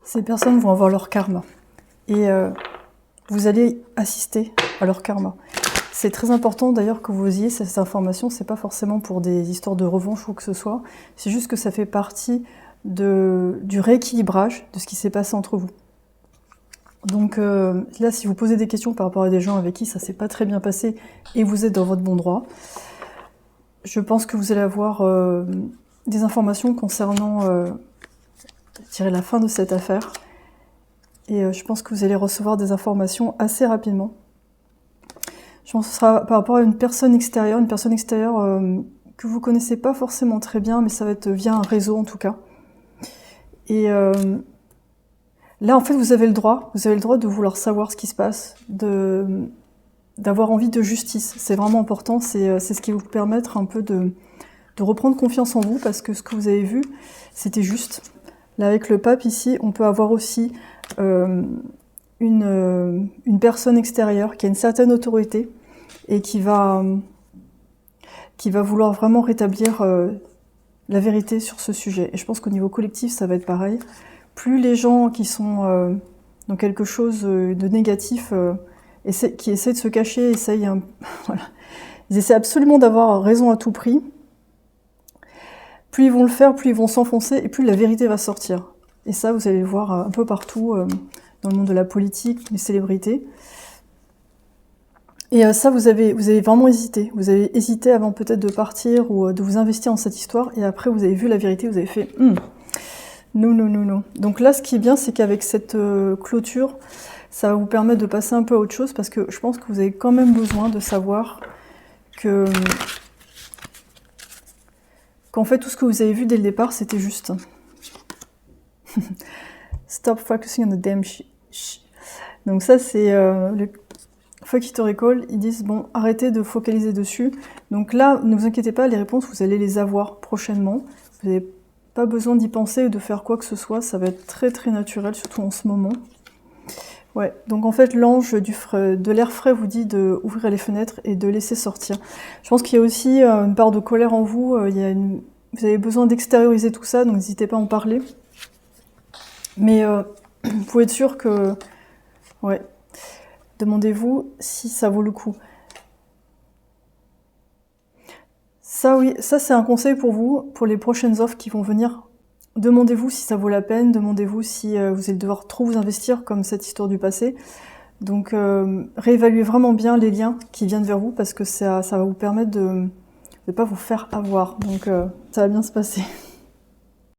Ces personnes vont avoir leur karma. Et vous allez assister à leur karma. C'est très important d'ailleurs que vous ayez cette information. C'est pas forcément pour des histoires de revanche ou quoi que ce soit. C'est juste que ça fait partie du rééquilibrage de ce qui s'est passé entre vous. Donc là, si vous posez des questions par rapport à des gens avec qui ça s'est pas très bien passé et vous êtes dans votre bon droit, je pense que vous allez avoir des informations concernant je dirais la fin de cette affaire. Et je pense que vous allez recevoir des informations assez rapidement. Je pense que ce sera par rapport à une personne extérieure que vous connaissez pas forcément très bien, mais ça va être via un réseau en tout cas. Et là, en fait, vous avez le droit de vouloir savoir ce qui se passe, d'avoir envie de justice. C'est vraiment important, c'est ce qui va vous permettre un peu de reprendre confiance en vous, parce que ce que vous avez vu, c'était juste. Là, avec le pape ici, on peut avoir aussi une personne extérieure qui a une certaine autorité et qui va vouloir vraiment rétablir la vérité sur ce sujet. Et je pense qu'au niveau collectif, ça va être pareil. Plus les gens qui sont dans quelque chose de négatif, qui essaient de se cacher, voilà. Ils essaient absolument d'avoir raison à tout prix, plus ils vont le faire, plus ils vont s'enfoncer, et plus la vérité va sortir. Et ça, vous allez le voir un peu partout, dans le monde de la politique, les célébrités. Et ça, vous avez vraiment hésité. Vous avez hésité avant peut-être de partir ou de vous investir dans cette histoire, et après vous avez vu la vérité, vous avez fait non. Donc là, ce qui est bien, c'est qu'avec cette clôture, ça va vous permettre de passer un peu à autre chose, parce que je pense que vous avez quand même besoin de savoir qu'en fait, tout ce que vous avez vu dès le départ, c'était juste. Stop focusing on the damn shit. Donc ça, c'est le Fuck It or Recall. Ils disent, bon, arrêtez de focaliser dessus. Donc là, ne vous inquiétez pas, les réponses, vous allez les avoir prochainement. Vous n'avez pas besoin d'y penser ou de faire quoi que ce soit. Ça va être très très naturel, surtout en ce moment. Ouais, donc en fait, l'ange de l'air frais vous dit d'ouvrir les fenêtres et de laisser sortir. Je pense qu'il y a aussi une part de colère en vous. Vous avez besoin d'extérioriser tout ça, donc n'hésitez pas à en parler. Mais vous pouvez être sûr que... Ouais. Demandez-vous si ça vaut le coup. Ça, oui, ça c'est un conseil pour vous, pour les prochaines offres qui vont venir. Demandez-vous si ça vaut la peine, demandez-vous si vous allez devoir trop vous investir, comme cette histoire du passé. Donc, réévaluez vraiment bien les liens qui viennent vers vous, parce que ça va vous permettre de ne pas vous faire avoir. Donc, ça va bien se passer.